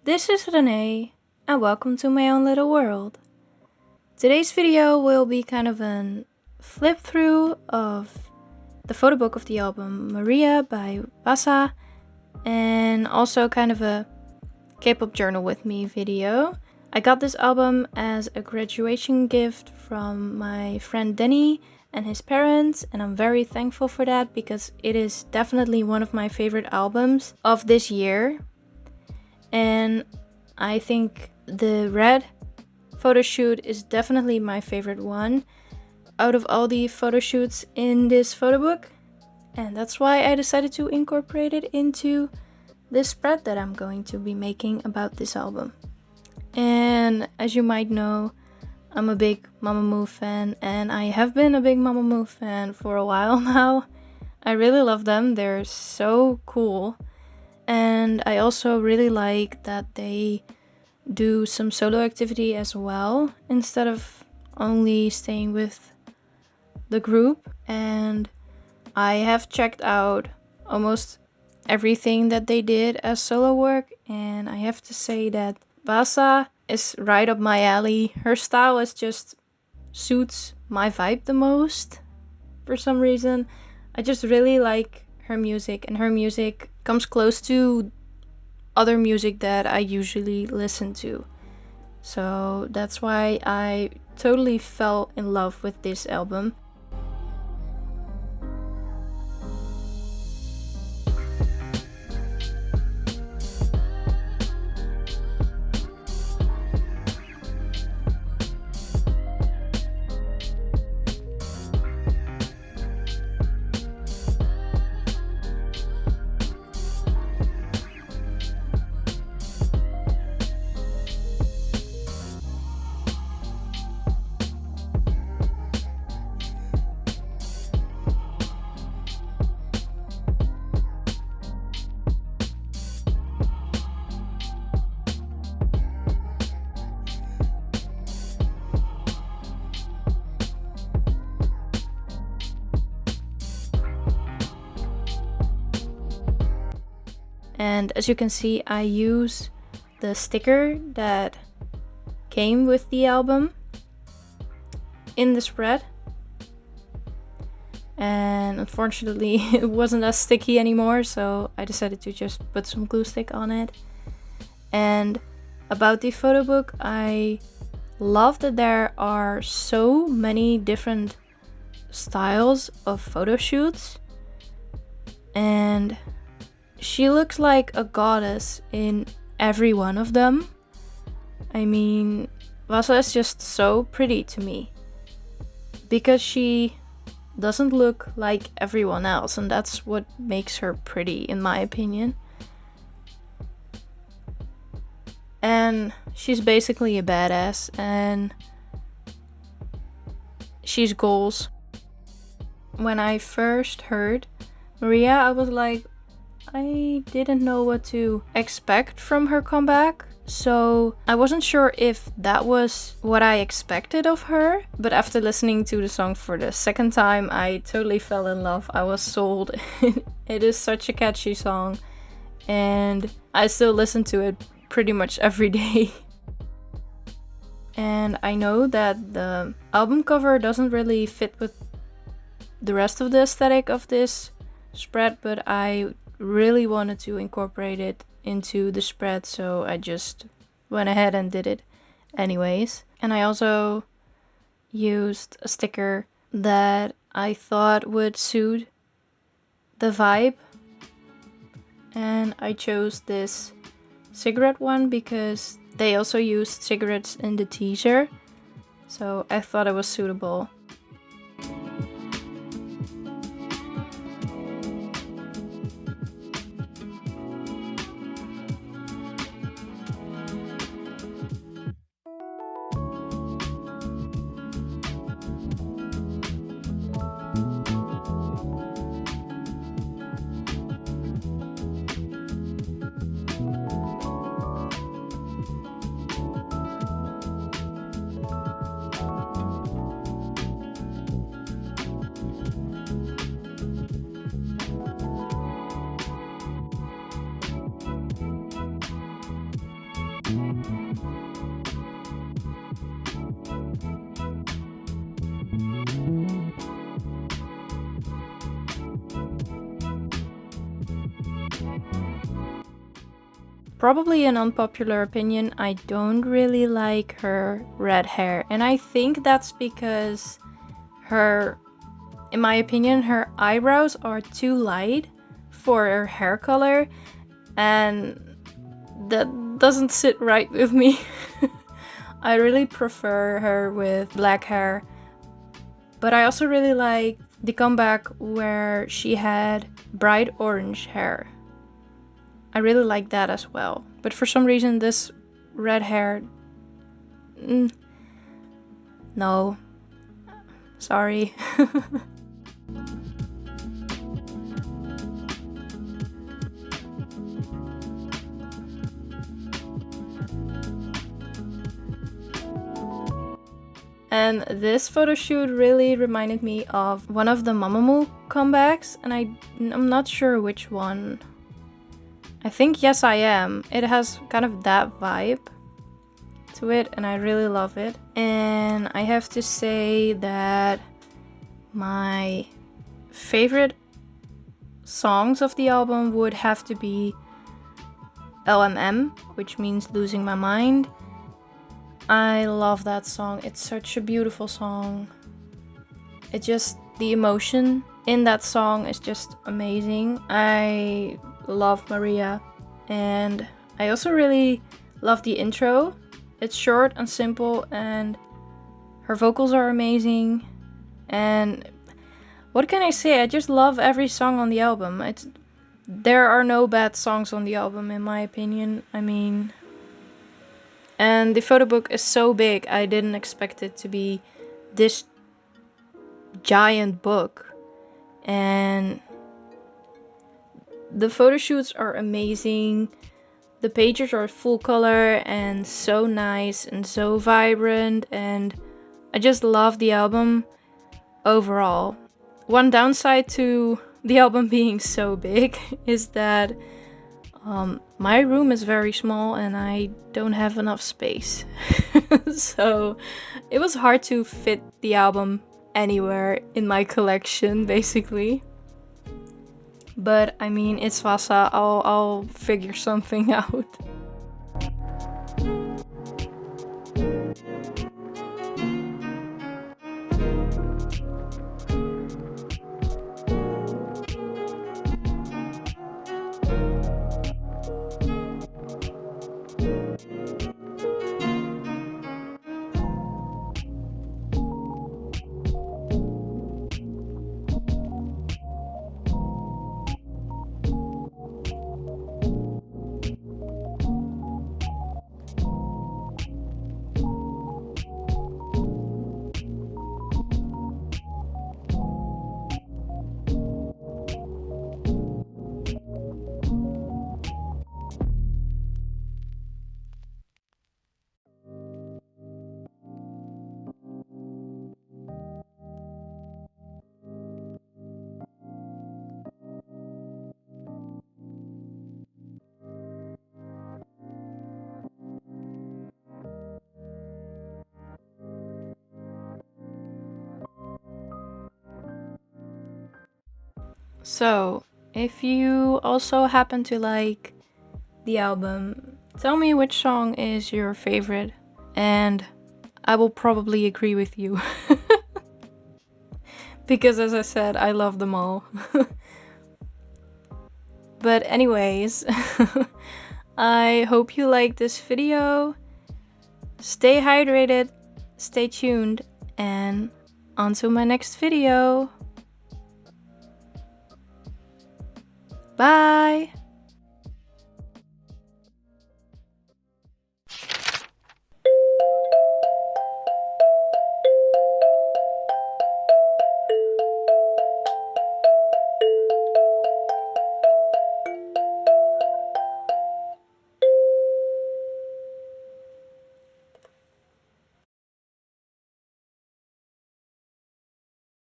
This is Renee, and welcome to my own little world. Today's video will be kind of a flip through of the photo book of the album María by Hwasa, and also kind of a K-pop journal with me video. I got this album as a graduation gift from my friend Denny and his parents, and I'm very thankful for that because it is definitely one of my favorite albums of this year. And I think the red photo shoot is definitely my favorite one out of all the photo shoots in this photo book. And that's why I decided to incorporate it into this spread that I'm going to be making about this album. And as you might know, I'm a big MAMAMOO fan, and I have been a big MAMAMOO fan for a while now. I really love them, they're so cool. And I also really like that they do some solo activity as well instead of only staying with the group. And I have checked out almost everything that they did as solo work, and I have to say that Hwasa is right up my alley. Her style is just suits my vibe the most for some reason. I just really like her music, and her music comes close to other music that I usually listen to. So that's why I totally fell in love with this album. And as you can see, I use the sticker that came with the album in the spread. And unfortunately, it wasn't as sticky anymore, so I decided to just put some glue stick on it. And about the photo book, I love that there are so many different styles of photo shoots. And she looks like a goddess in every one of them. I mean, Hwasa is just so pretty to me because she doesn't look like everyone else, and that's what makes her pretty in my opinion. And she's basically a badass, and she's goals. When I first heard María, I was like, I didn't know what to expect from her comeback, so I wasn't sure if that was what I expected of her. But after listening to the song for the second time, I totally fell in love. I was sold. It is such a catchy song, and I still listen to it pretty much every day. And I know that the album cover doesn't really fit with the rest of the aesthetic of this spread, but I really wanted to incorporate it into the spread, so I just went ahead and did it anyways. And I also used a sticker that I thought would suit the vibe, and I chose this cigarette one because they also used cigarettes in the teaser, so I thought it was suitable. Probably an unpopular opinion, I don't really like her red hair. And I think that's because in my opinion, her eyebrows are too light for her hair color. And that doesn't sit right with me. I really prefer her with black hair. But I also really like the comeback where she had bright orange hair. I really like that as well. But for some reason this red hair... no. Sorry. And this photo shoot really reminded me of one of the MAMAMOO comebacks, and I'm not sure which one. I think Yes I Am. It has kind of that vibe to it, and I really love it. And I have to say that my favorite songs of the album would have to be LMM, which means Losing My Mind. I love that song. It's such a beautiful song. The emotion in that song is just amazing. I love María, and I also really love the intro. It's short and simple, and her vocals are amazing. And what can I say? I just love every song on the album. There are no bad songs on the album, in my opinion. I mean, and the photo book is so big. I didn't expect it to be this giant book. And the photo shoots are amazing. The pages are full color and so nice and so vibrant, and I just love the album overall. One downside to the album being so big is that my room is very small and I don't have enough space. So it was hard to fit the album anywhere in my collection, basically. But I mean, it's Hwasa. I'll figure something out. So, if you also happen to like the album, tell me which song is your favorite, and I will probably agree with you. Because as I said, I love them all. But anyways, I hope you like this video. Stay hydrated, stay tuned, and until my next video. Bye!